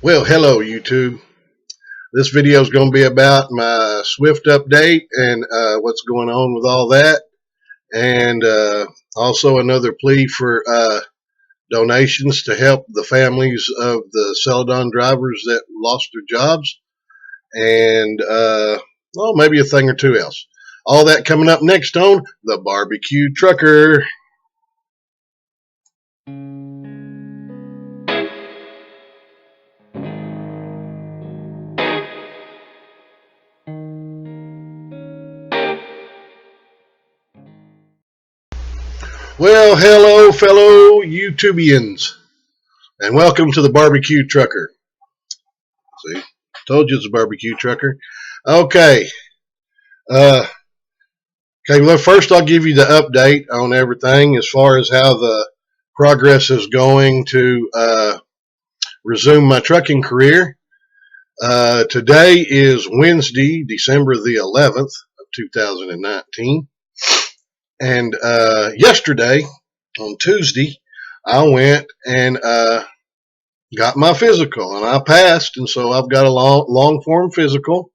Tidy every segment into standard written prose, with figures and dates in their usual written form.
Well, hello YouTube. This video is going to be about my Swift update and what's going on with all that, and also another plea for donations to help the families of the Celadon drivers that lost their jobs, and well, maybe a thing or two else. All that coming up next on the BBQ Trucker. Well, hello, fellow YouTubians, and welcome to the BBQ Trucker. See, told you it's a BBQ Trucker. Okay. Okay, well, first I'll give you the update on everything as far as how the progress is going to resume my trucking career. Today is Wednesday, December the 11th of 2019. And yesterday, on Tuesday, I went and got my physical, and I passed, and so I've got a long form physical,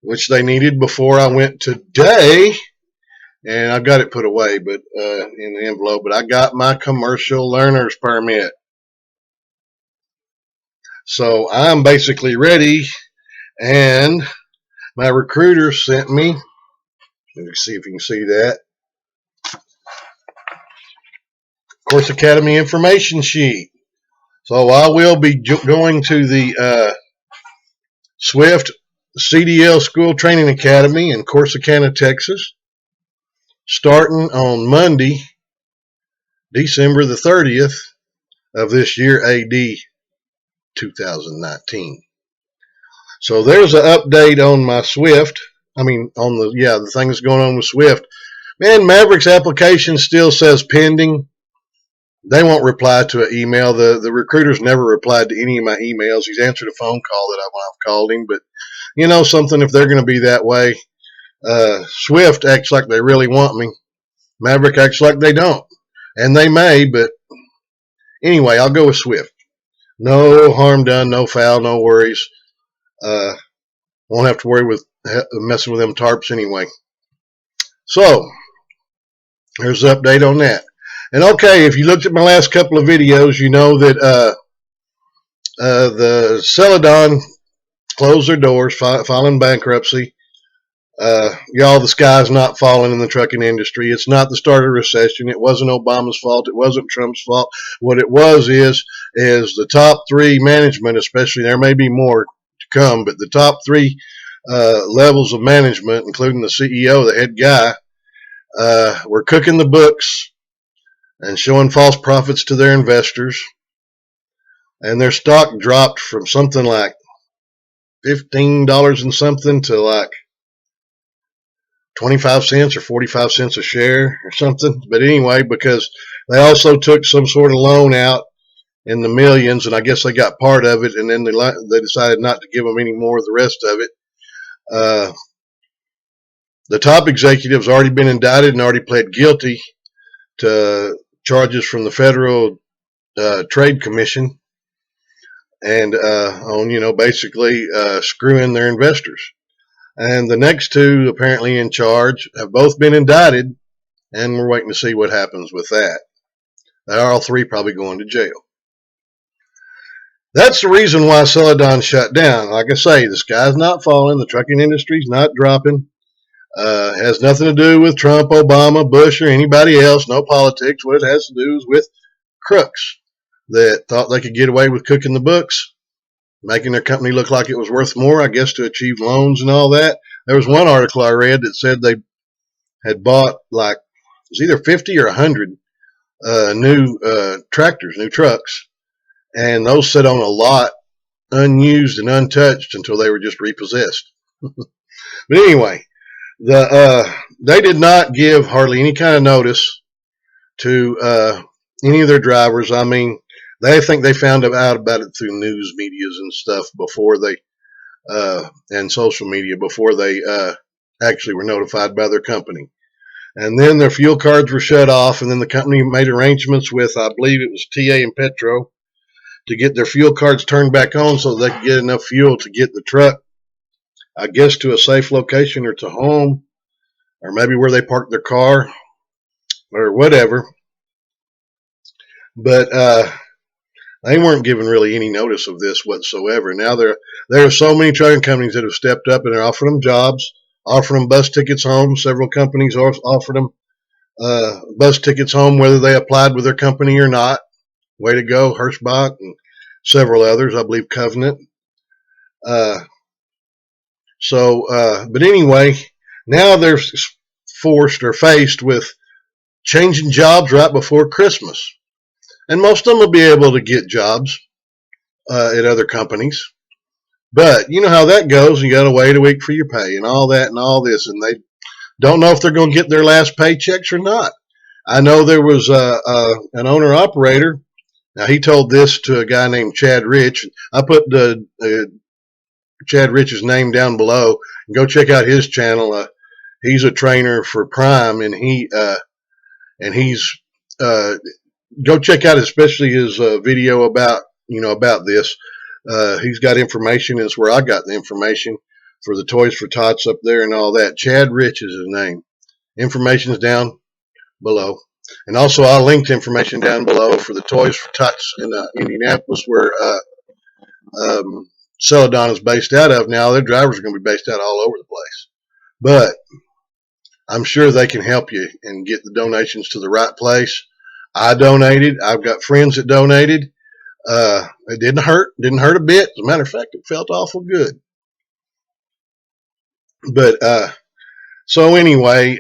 which they needed before I went today, and I've got it put away, but in the envelope. But I got my commercial learner's permit, so I'm basically ready. And my recruiter sent me. Let me see if you can see that. Course Academy information sheet. So I will be going to the Swift CDL School Training Academy in Corsicana, Texas, starting on Monday, December the 30th of this year, AD 2019. So there's an update on my Swift. I mean, on the thing that's going on with Swift. Man, Maverick's application still says pending. They won't reply to an email. The recruiter's never replied to any of my emails. He's answered a phone call that I've called him, but you know something, if they're going to be that way, Swift acts like they really want me. Maverick acts like they don't, and they may, but anyway, I'll go with Swift. No harm done, no foul, no worries. Won't have to worry with messing with them tarps anyway. So there's the update on that. And okay, if you looked at my last couple of videos, you know that the Celadon closed their doors, filing bankruptcy. Y'all, the sky's not falling in the trucking industry. It's not the start of a recession. It wasn't Obama's fault. It wasn't Trump's fault. What it was is the top three management, especially, there may be more to come, but the top three levels of management, including the CEO, the head guy, were cooking the books and showing false profits to their investors. And their stock dropped from something like $15 and something to like 25 cents or 45 cents a share or something. But anyway, because they also took some sort of loan out in the millions, and I guess they got part of it, and then they decided not to give them any more of the rest of it. The top executive's already been indicted and already pled guilty to charges from the Federal Trade Commission, and on basically screwing their investors. And the next two apparently in charge have both been indicted, and we're waiting to see what happens with that. They're all three probably going to jail. That's the reason why Celadon shut down. Like I say, the sky's not falling. The trucking industry's not dropping. Has nothing to do with Trump, Obama, Bush, or anybody else. No politics. What it has to do is with crooks that thought they could get away with cooking the books, making their company look like it was worth more, I guess, to achieve loans and all that. There was one article I read that said they had bought like, it was either 50 or 100 new tractors, new trucks, and those sit on a lot unused and untouched until they were just repossessed. But anyway, they did not give hardly any kind of notice to any of their drivers. I mean, they think they found out about it through news medias and stuff before they and social media before they actually were notified by their company. And then their fuel cards were shut off, and then the company made arrangements with, I believe it was TA and Petro, to get their fuel cards turned back on so they can get enough fuel to get the truck, I guess, to a safe location or to home, or maybe where they park their car or whatever. But they weren't given really any notice of this whatsoever. Now there are so many trucking companies that have stepped up and they're offering them jobs, offering them bus tickets home. Several companies offered them bus tickets home, whether they applied with their company or not. Way to go, Hirschbach and several others, I believe Covenant. But anyway, now they're forced or faced with changing jobs right before Christmas. And most of them will be able to get jobs at other companies. But you know how that goes. You got to wait a week for your pay and all that and all this. And they don't know if they're going to get their last paychecks or not. I know there was an owner-operator. Now, he told this to a guy named Chad Rich. I put Chad Rich's name down below. Go check out his channel. He's a trainer for Prime, and he's go check out especially his video about this. He's got information. It's where I got the information for the Toys for Tots up there and all that. Chad Rich is his name. Information is down below. And also I'll link the information down below for the Toys for Tots in Indianapolis, where Celadon is based out of. Now their drivers are going to be based out all over the place. But I'm sure they can help you and get the donations to the right place. I donated. I've got friends that donated. It didn't hurt. Didn't hurt a bit. As a matter of fact, it felt awful good. But so anyway,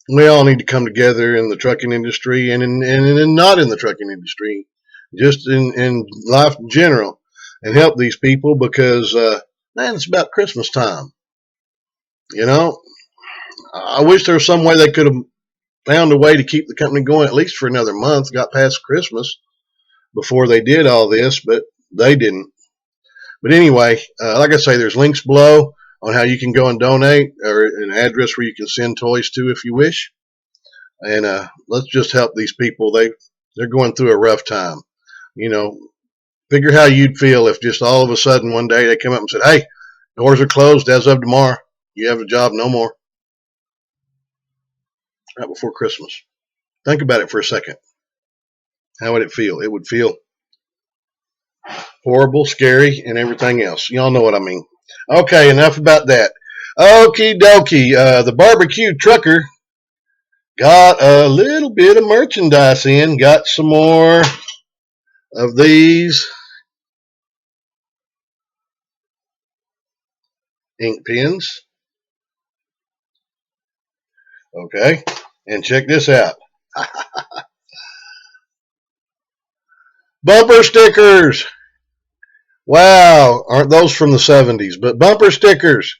we all need to come together in the trucking industry and not in the trucking industry, just in life in general, and help these people because, man, it's about Christmas time. You know, I wish there was some way they could have found a way to keep the company going at least for another month, got past Christmas before they did all this, but they didn't. But anyway, like I say, there's links below on how you can go and donate, or an address where you can send toys to if you wish. And let's just help these people. They're going through a rough time. You know, figure how you'd feel if just all of a sudden one day they come up and said, "Hey, doors are closed as of tomorrow. You have a job no more." Right before Christmas. Think about it for a second. How would it feel? It would feel horrible, scary, and everything else. Y'all know what I mean. Okay, enough about that. Okie dokie. The BBQ Trucker got a little bit of merchandise in. Got some more of these ink pens. Okay, and check this out. Bumper stickers. Wow, aren't those from the 70s? But bumper stickers.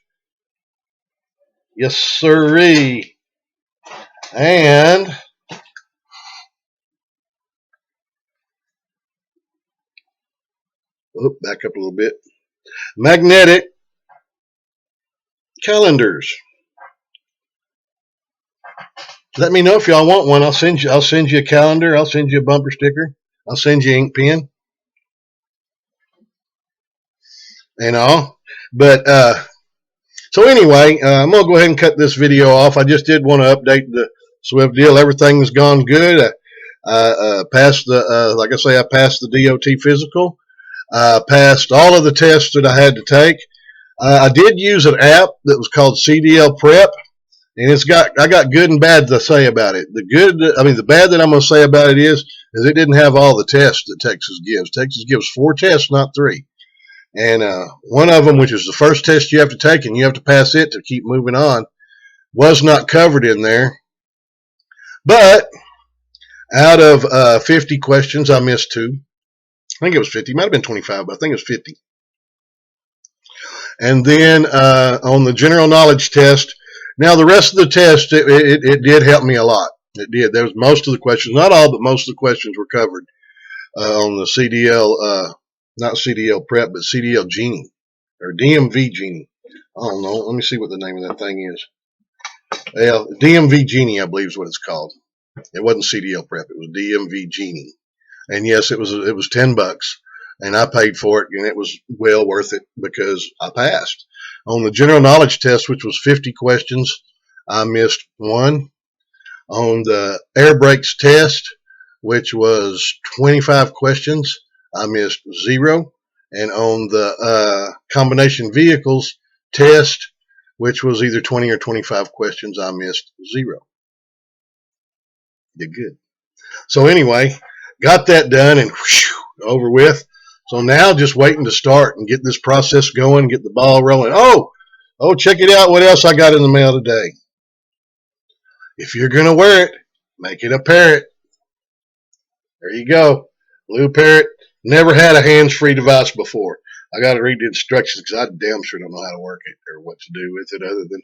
Yes, sirree. And back up a little bit. Magnetic calendars. Let me know if y'all want one. I'll send you a calendar. I'll send you a bumper sticker. I'll send you an ink pen. And all. But so anyway, I'm going to go ahead and cut this video off. I just did want to update the Swift deal. Everything's gone good. I passed the, like I say, I passed the DOT physical. Passed all of the tests that I had to take. I did use an app that was called CDL Prep, and I got good and bad to say about it. The bad that I'm going to say about it is it didn't have all the tests that Texas gives. Texas gives 4 tests, not 3. And one of them, which is the first test you have to take, and you have to pass it to keep moving on, was not covered in there. But out of 50 questions, I missed 2. I think it was 50. It might have been 25, but I think it was 50. And then on the general knowledge test, now the rest of the test, it did help me a lot. It did. There was most of the questions, not all, but most of the questions were covered on the CDL, not CDL Prep, but CDL Genie, or DMV Genie. I don't know. Let me see what the name of that thing is. DMV Genie, I believe is what it's called. It wasn't CDL Prep. It was DMV Genie. And yes, it was $10, and I paid for it, and it was well worth it because I passed. On the general knowledge test, which was 50 questions, I missed one. On the air brakes test, which was 25 questions, I missed 0. And on the combination vehicles test, which was either 20 or 25 questions, I missed 0. Did good. So anyway, got that done and whew, over with. So now just waiting to start and get this process going, get the ball rolling. Oh, check it out. What else I got in the mail today? If you're going to wear it, make it a parrot. There you go. Blue parrot. Never had a hands-free device before. I got to read the instructions because I damn sure don't know how to work it or what to do with it other than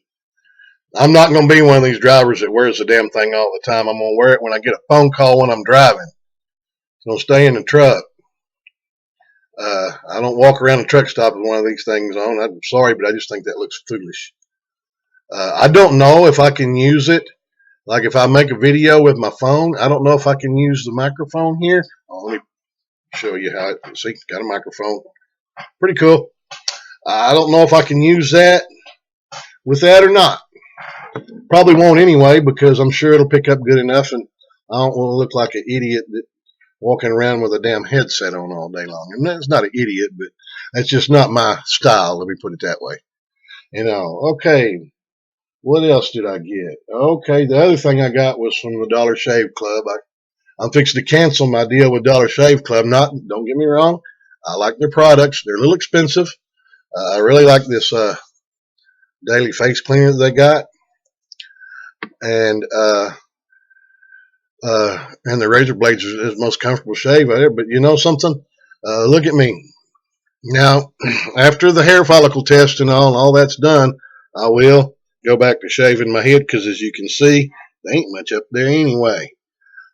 I'm not going to be one of these drivers that wears the damn thing all the time. I'm going to wear it when I get a phone call when I'm driving. It's going to stay in the truck. I don't walk around the truck stop with one of these things on. I'm sorry, but I just think that looks foolish. I don't know if I can use it. Like if I make a video with my phone, I don't know if I can use the microphone here. Oh, let me show you how it, see, got a microphone. Pretty cool. I don't know if I can use that with that or not. Probably won't anyway because I'm sure it'll pick up good enough, and I don't want to look like an idiot that walking around with a damn headset on all day long. And that's not an idiot, but that's just not my style. Let me put it that way. Okay. What else did I get? Okay, the other thing I got was from the Dollar Shave Club. I'm fixing to cancel my deal with Dollar Shave Club. Don't get me wrong. I like their products. They're a little expensive. I really like this daily face cleaner that they got. And the razor blades is the most comfortable shave out there. But you know something? Look at me. Now, after the hair follicle test and all that's done, I will go back to shaving my head because, as you can see, there ain't much up there anyway.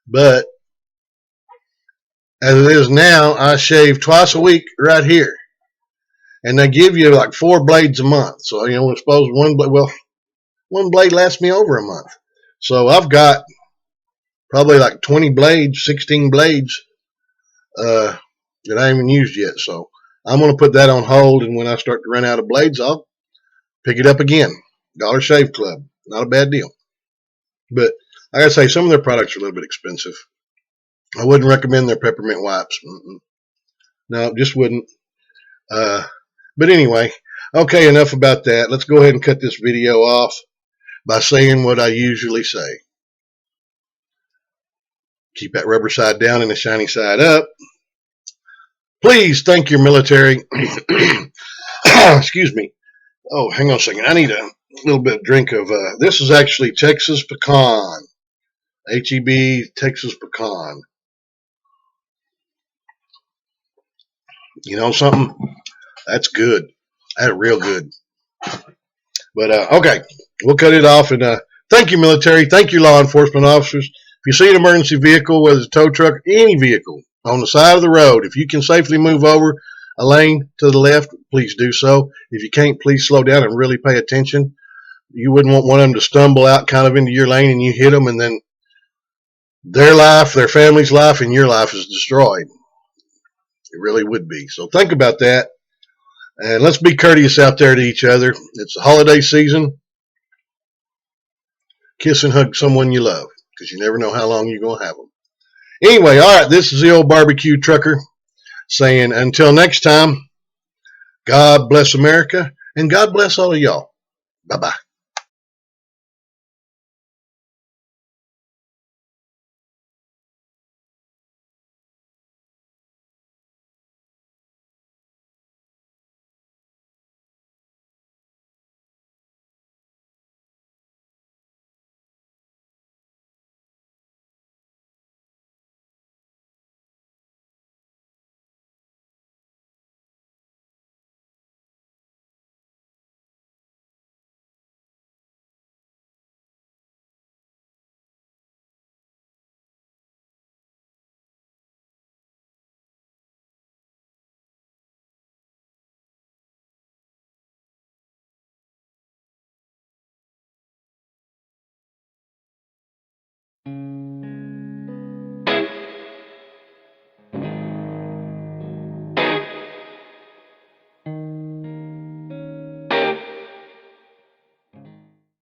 But as it is now, I shave twice a week right here. And they give you like 4 blades a month. So, I suppose one blade lasts me over a month. So I've got probably like 20 blades, 16 blades that I haven't used yet. So I'm going to put that on hold, and when I start to run out of blades, I'll pick it up again. Dollar Shave Club. Not a bad deal. But like I say, some of their products are a little bit expensive. I wouldn't recommend their peppermint wipes. No, just wouldn't. But anyway, okay, enough about that. Let's go ahead and cut this video off by saying what I usually say. Keep that rubber side down and the shiny side up. Please thank your military. Excuse me. Oh, hang on a second. I need a little bit of drink of, this is actually Texas Pecan. HEB Texas Pecan. You know something? That's good. That's real good. But, okay, we'll cut it off. And thank you, military. Thank you, law enforcement officers. If you see an emergency vehicle, whether it's a tow truck, any vehicle, on the side of the road, if you can safely move over a lane to the left, please do so. If you can't, please slow down and really pay attention. You wouldn't want one of them to stumble out kind of into your lane and you hit them, and then their life, their family's life, and your life is destroyed. It really would be. So think about that. And let's be courteous out there to each other. It's the holiday season. Kiss and hug someone you love, because you never know how long you're going to have them. Anyway, all right, this is the old barbecue trucker saying until next time, God bless America, and God bless all of y'all. Bye-bye.